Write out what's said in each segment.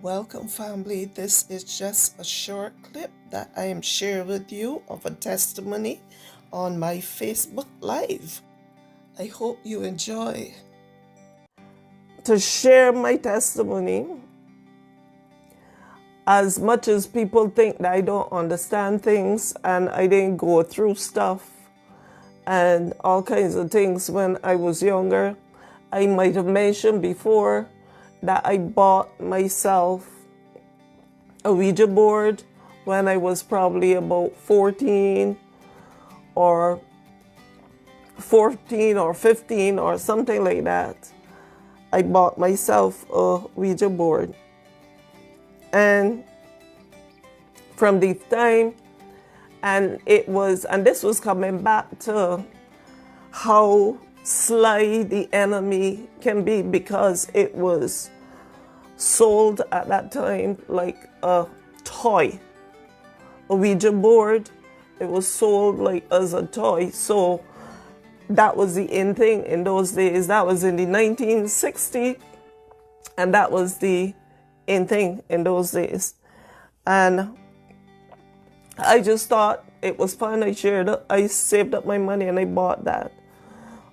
Welcome, family. This is just a short clip that I am sharing with you of a testimony on my Facebook Live. I hope you enjoy. To share my testimony, as much as people think that I don't understand things and I didn't go through stuff and all kinds of things when I was younger, I might have mentioned before that I bought myself a Ouija board when I was probably about 14 or 15 or something like that. I bought myself a Ouija board. And from this time, and this was coming back to how sly the enemy can be, because it was sold at that time like a toy. A Ouija board, it was sold like as a toy. So that was the in thing in those days. That was in the 1960s, and that was the in thing in those days. And I just thought it was fun. I saved up my money and I bought that.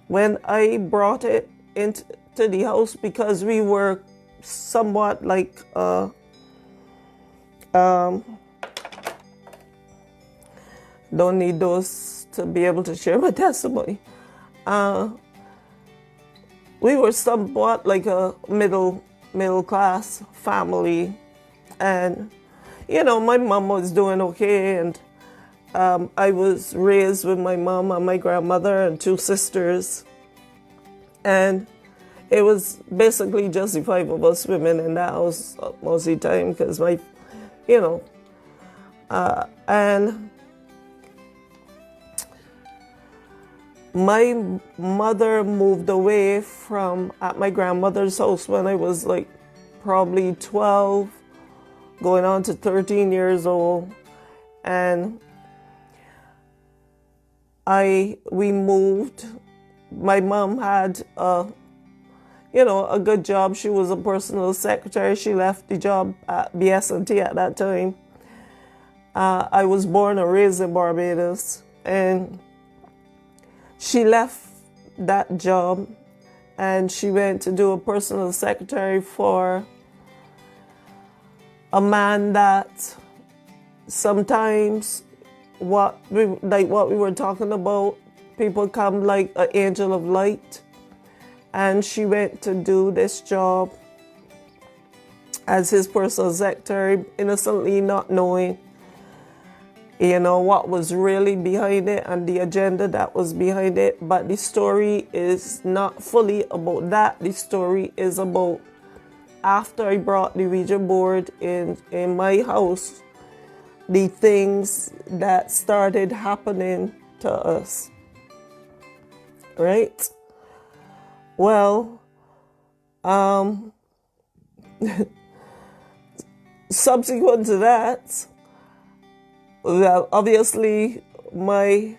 When I brought it into the house, because we were somewhat like don't need those to be able to share my testimony. We were somewhat like a middle class family, and my mom was doing okay, and I was raised with my mom and my grandmother and two sisters, and it was basically just the five of us women in that house most of the time, because and my mother moved away from at my grandmother's house when I was like probably 12, going on to 13 years old, and we moved. My mom had a good job. She was a personal secretary. She left the job at BS&T at that time. I was born and raised in Barbados, and she left that job and she went to do a personal secretary for a man that sometimes what we were talking about, people come like an angel of light. And she went to do this job as his personal secretary, innocently not knowing what was really behind it and the agenda that was behind it. But the story is not fully about that. The story is about after I brought the Ouija board in my house, the things that started happening to us. Right? Well, subsequent to that, well, obviously my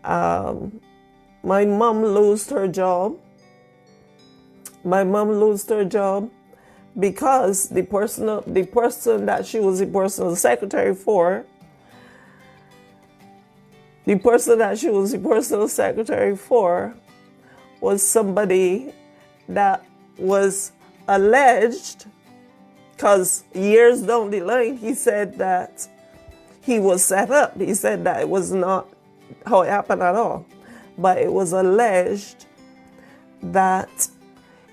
mom lost her job. My mom lost her job because the person that she was the personal secretary for, was somebody that was alleged, because years down the line he said that he was set up. He said that it was not how it happened at all, but it was alleged that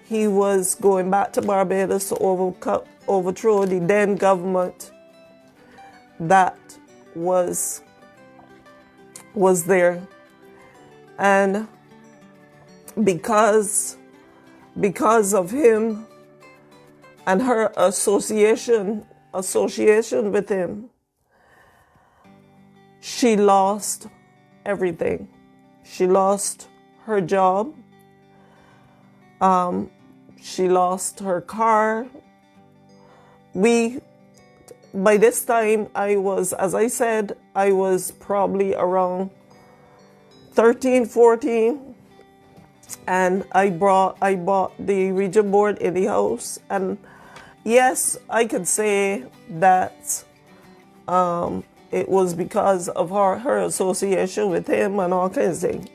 he was going back to Barbados to overthrow the then government that was there. And because of him and her association with him, she lost everything. She lost her job. She lost her car. By this time, as I said, I was probably around 13, 14. And I bought the Ouija board in the house, and yes, I could say that it was because of her association with him and all kinds of things.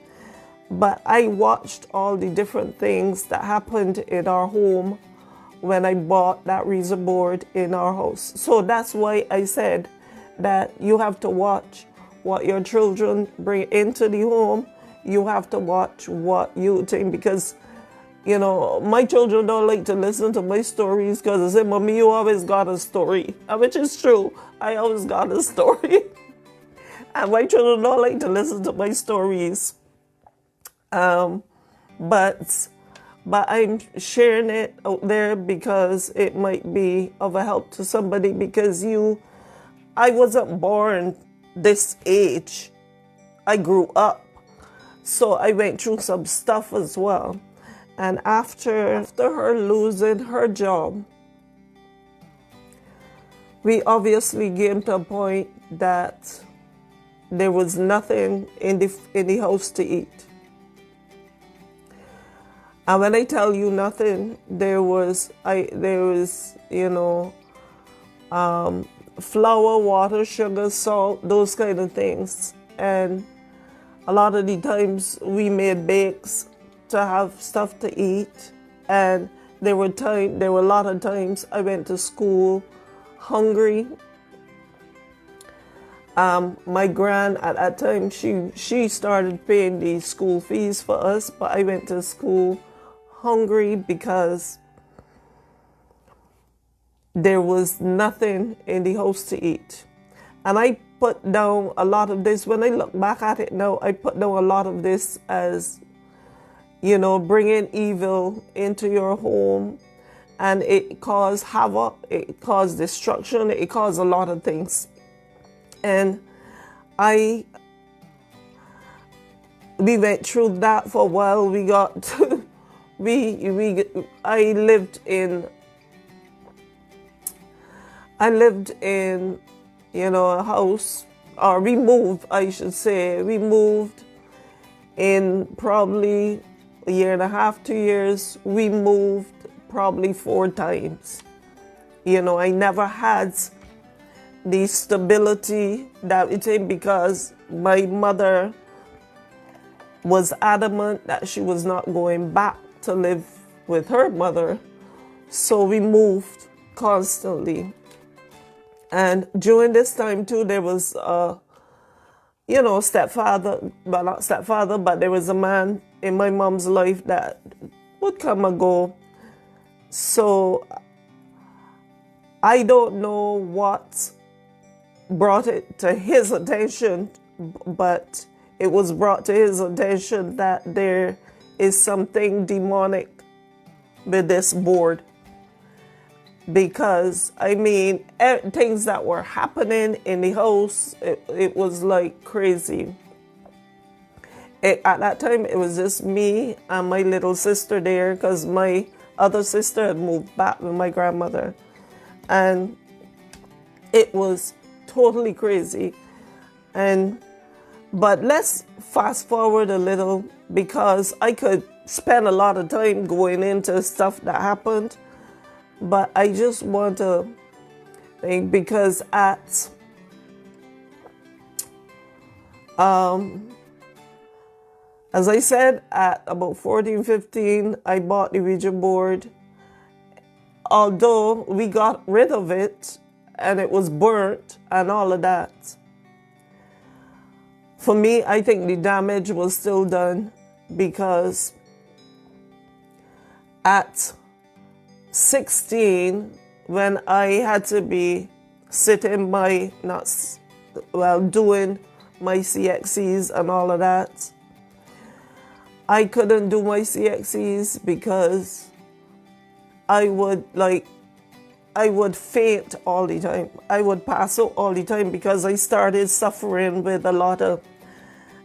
But I watched all the different things that happened in our home when I bought that Ouija board in our house. So that's why I said that you have to watch what your children bring into the home. You have to watch what you think, because, you know, my children don't like to listen to my stories because they say, Mommy, you always got a story. Which is true. I always got a story. And my children don't like to listen to my stories. But I'm sharing it out there because it might be of a help to somebody, because I wasn't born this age. I grew up. So I went through some stuff as well. And after her losing her job, we obviously came to a point that there was nothing in the house to eat. And when I tell you nothing, there was flour, water, sugar, salt, those kind of things. And a lot of the times we made bakes to have stuff to eat. And there were a lot of times I went to school hungry. My gran at that time, she started paying the school fees for us, but I went to school hungry because there was nothing in the house to eat. And I put down a lot of this, when I look back at it now, I put down a lot of this as, you know, bringing evil into your home. And it caused havoc, it caused destruction, it caused a lot of things. And we went through that for a while. We got to, I lived in, you know, a house, or we moved, I should say. We moved in probably a year and a half, 2 years. We moved probably 4 times. You know, I never had the stability that it is, because my mother was adamant that she was not going back to live with her mother. So we moved constantly. And during this time too, there was stepfather, but not stepfather, but there was a man in my mom's life that would come and go. So I don't know what brought it to his attention, but it was brought to his attention that there is something demonic with this board. Because, I mean, things that were happening in the house, it was like crazy. At that time, it was just me and my little sister there, because my other sister had moved back with my grandmother. And it was totally crazy. But let's fast forward a little, because I could spend a lot of time going into stuff that happened. But I just want to think, because as I said, at about 14, 15, I bought the Ouija board. Although we got rid of it and it was burnt and all of that. For me, I think the damage was still done, because at 16, when I had to be doing my CXCs and all of that, I couldn't do my CXCs because I would faint all the time. I would pass out all the time, because I started suffering with a lot of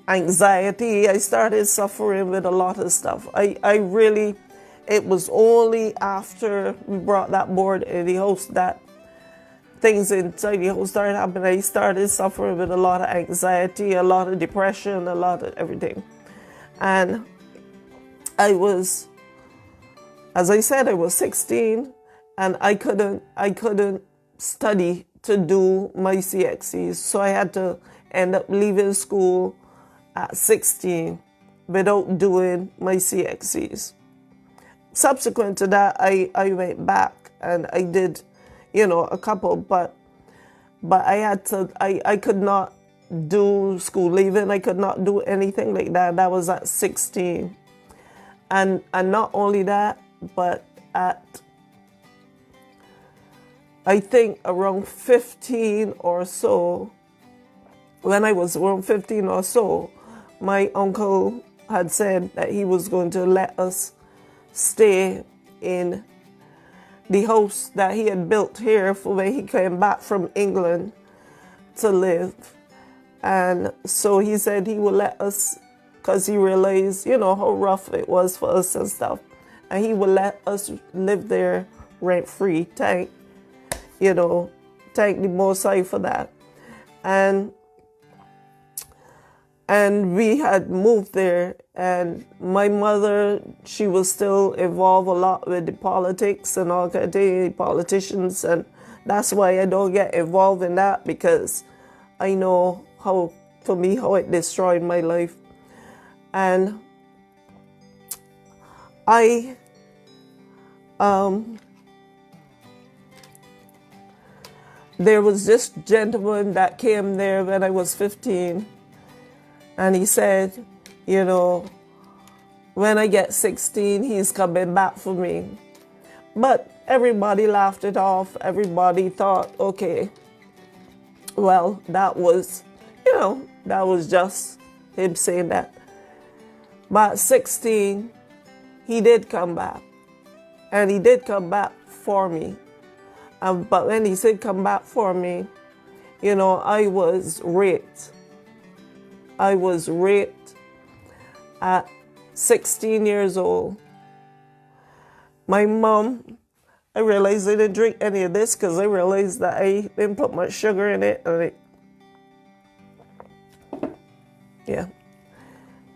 anxiety. I started suffering with a lot of stuff. It was only after we brought that board in the house that things inside the house started happening. I started suffering with a lot of anxiety, a lot of depression, a lot of everything. And I was, as I said, I was 16, and I couldn't study to do my CXCs, so I had to end up leaving school at 16 without doing my CXCs. Subsequent to that, I went back and I did, a couple, but I could not do school leaving. I could not do anything like that. That was at 16. And not only that, but at, I think around 15 or so, when I was around 15 or so, my uncle had said that he was going to let us stay in the house that he had built here for when he came back from England to live. And so he said he would let us, because he realized, how rough it was for us and stuff. And he would let us live there rent-free. Thank the Most High for that. And we had moved there, and my mother, she was still involved a lot with the politics and all kind of things, politicians, and that's why I don't get involved in that, because I know how it destroyed my life. And there was this gentleman that came there when I was 15, and he said, when I get 16, he's coming back for me. But everybody laughed it off. Everybody thought, okay, well, that was just him saying that. But at 16, he did come back. And he did come back for me. But when he said come back for me, I was raped. I was raped at 16 years old. My mom, I realized I didn't drink any of this because I realized that I didn't put much sugar in it.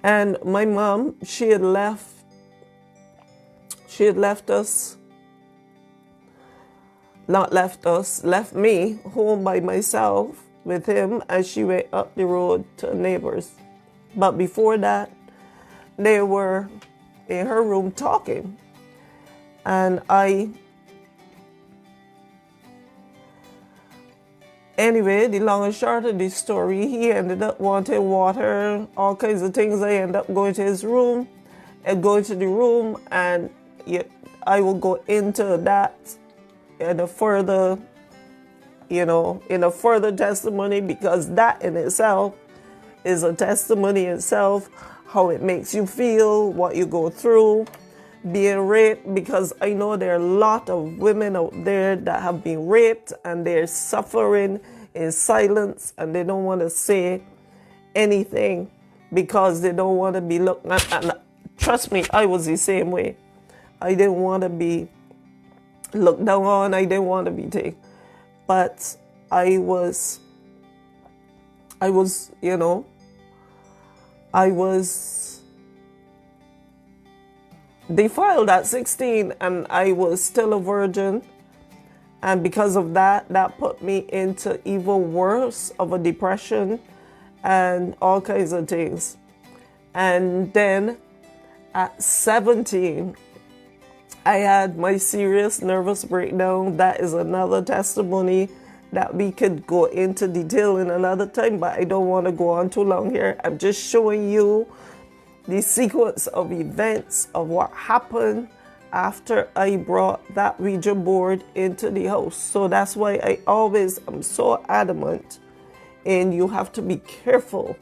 And my mom, she had left left me home by myself with him as she went up the road to neighbors. But before that, they were in her room talking. And anyway, the long and short of the story, he ended up wanting water, all kinds of things. I ended up going to his room and going to the room, and I will go into that in a further testimony, because that in itself is a testimony itself, how it makes you feel, what you go through, being raped, because I know there are a lot of women out there that have been raped and they're suffering in silence and they don't want to say anything because they don't want to be looked at. And trust me, I was the same way. I didn't want to be looked down on. I didn't want to be taken. But I was defiled at 16, and I was still a virgin. And because of that, that put me into even worse of a depression and all kinds of things. And then at 17, I had my serious nervous breakdown. That is another testimony that we could go into detail in another time, but I don't want to go on too long here. I'm just showing you the sequence of events of what happened after I brought that Ouija board into the house. So that's why I'm so adamant, and you have to be careful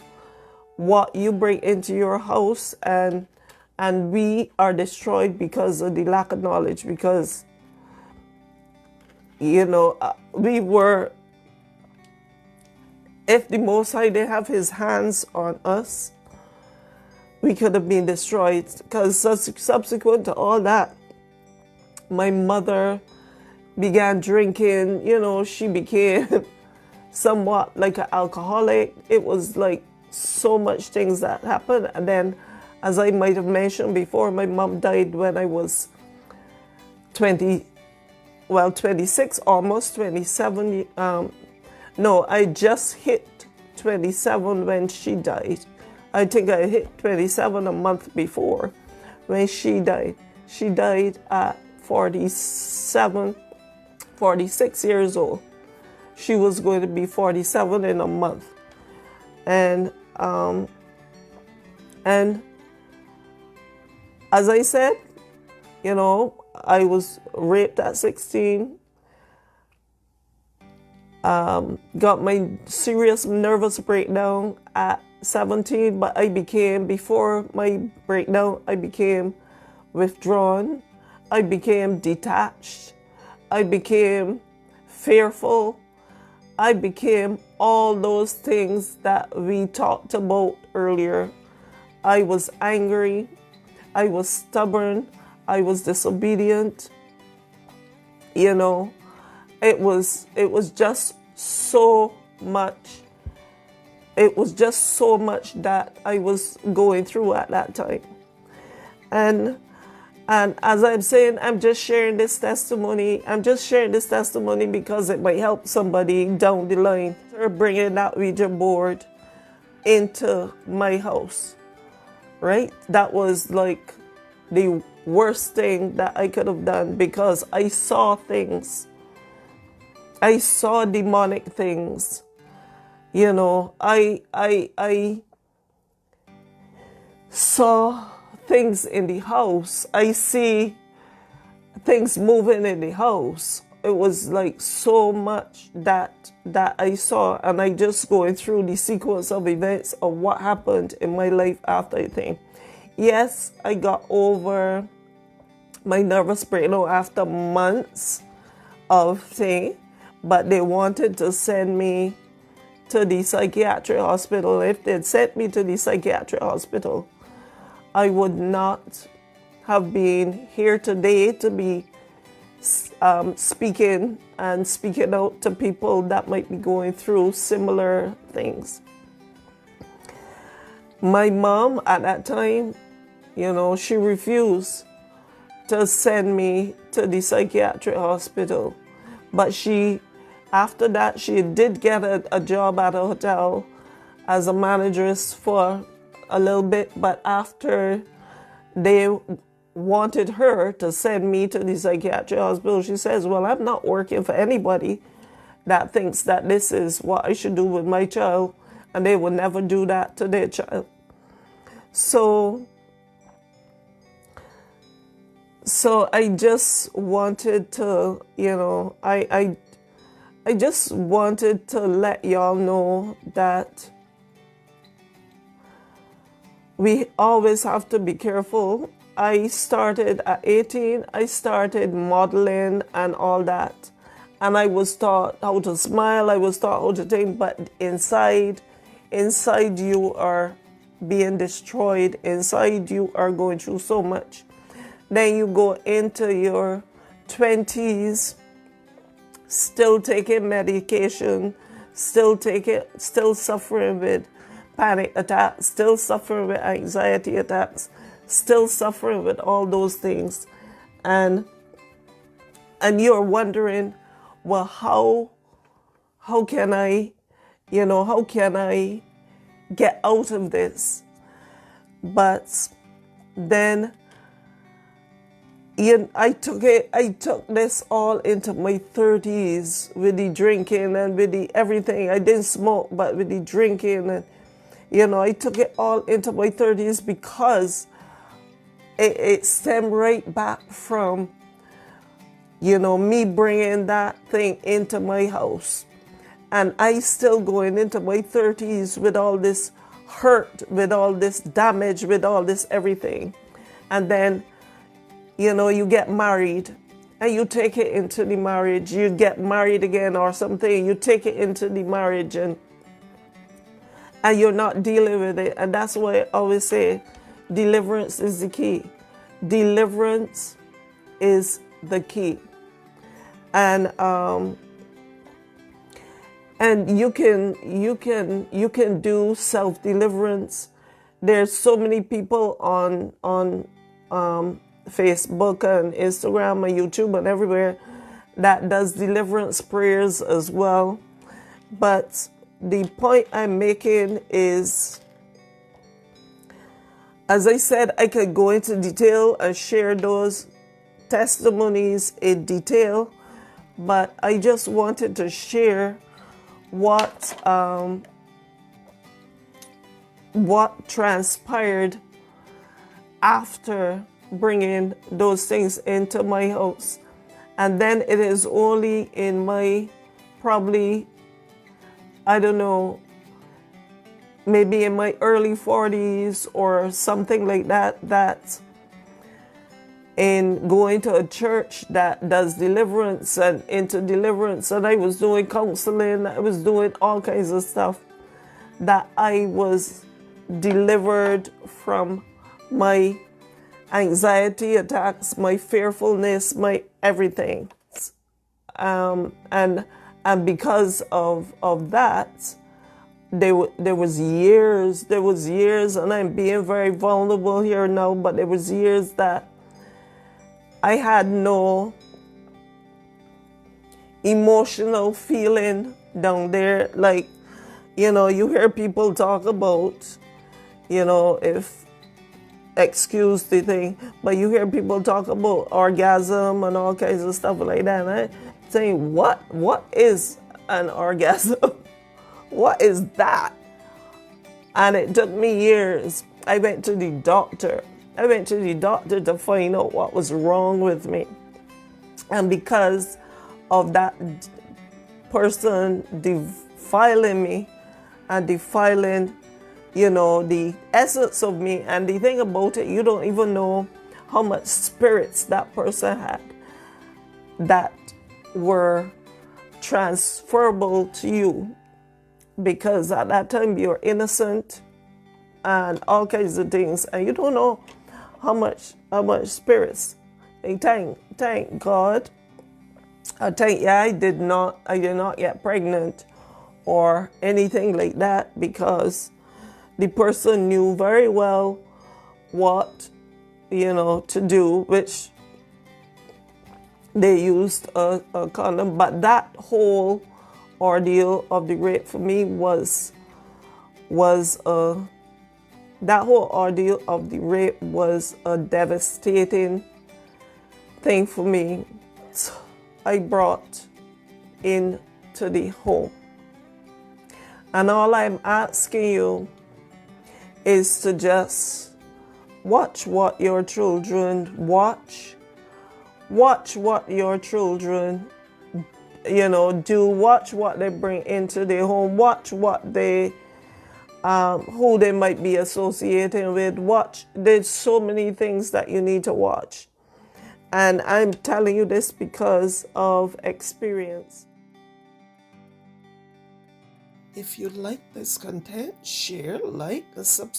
what you bring into your house, and we are destroyed because of the lack of knowledge, because we were, if the Most High didn't have his hands on us, we could have been destroyed. Because subsequent to all that, my mother began drinking. She became somewhat like an alcoholic. It was like so much things that happened. And then, as I might have mentioned before, my mom died when I was 23 well, 26, almost 27. No, I just hit 27 when she died. I think I hit 27 a month before when she died. She died at 47, 46 years old. She was going to be 47 in a month. And as I said, you know, I was raped at 16, got my serious nervous breakdown at 17, but before my breakdown, I became withdrawn, I became detached, I became fearful, I became all those things that we talked about earlier. I was angry, I was stubborn, I was disobedient. You know, it was just so much. It was just so much that I was going through at that time. And as I'm saying, I'm just sharing this testimony. I'm just sharing this testimony because it might help somebody down the line. Or bringing that Ouija board into my house, right? That was like the worst thing that I could have done, because I saw things. I saw demonic things. You know, I saw things in the house. I see things moving in the house. It was like so much that I saw, and I just going through the sequence of events of what happened in my life after I think. Yes, I got over my nervous breakdown after months of thing, but they wanted to send me to the psychiatric hospital. If they'd sent me to the psychiatric hospital, I would not have been here today to be speaking out to people that might be going through similar things. My mom at that time, you know, she refused to send me to the psychiatric hospital. But after that, she did get a job at a hotel as a manageress for a little bit. But after they wanted her to send me to the psychiatric hospital, she says, well, I'm not working for anybody that thinks that this is what I should do with my child, and they would never do that to their child. So I just wanted to, you know, I just wanted to let y'all know that we always have to be careful. I started at 18, I started modeling and all that. And I was taught how to smile, I was taught how to think, but inside you are being destroyed. Inside you are going through so much. Then you go into your 20s, still taking medication, still suffering with panic attacks, still suffering with anxiety attacks, still suffering with all those things. And you're wondering, well, how can I, you know, how can I get out of this? But then I took this all into my 30s with the drinking and with the everything. I didn't smoke, but with the drinking, and you know, I took it all into my 30s because it stemmed right back from, you know, me bringing that thing into my house. And I still going into my 30s with all this hurt, with all this damage, with all this everything. And then, you know, you get married and you take it into the marriage. You get married again or something. You take it into the marriage and you're not dealing with it. And that's why I always say deliverance is the key. Deliverance is the key. And you can do self-deliverance. There's so many people on Facebook and Instagram and YouTube and everywhere, that does deliverance prayers as well. But the point I'm making is, as I said, I could go into detail and share those testimonies in detail, but I just wanted to share what transpired after bringing those things into my house. And then it is only in my, probably, I don't know, maybe in my early 40s or something like that, that in going to a church that does deliverance and into deliverance, and I was doing counseling, I was doing all kinds of stuff, that I was delivered from my anxiety attacks, my fearfulness, my everything. And because of that, there was years, and I'm being very vulnerable here now, but there was years that I had no emotional feeling down there. Like, you hear people talk about, if, excuse the thing, but you hear people talk about orgasm and all kinds of stuff like that. And I'm saying, what is an orgasm? What is that? And it took me years. I went to the doctor to find out what was wrong with me. And because of that person defiling me and defiling, the essence of me, and the thing about it, you don't even know how much spirits that person had that were transferable to you, because at that time you're innocent and all kinds of things, and you don't know how much spirits. And thank God. I did not get pregnant or anything like that, because the person knew very well what to do, which they used a condom. But that whole ordeal of the rape for me was that whole ordeal of the rape was a devastating thing for me. I brought into the home. And all I'm asking you is to just watch what your children watch. Watch what your children, do. Watch what they bring into their home. Watch what they, who they might be associating with. Watch. There's so many things that you need to watch. And I'm telling you this because of experience. If you like this content, share, like, and subscribe.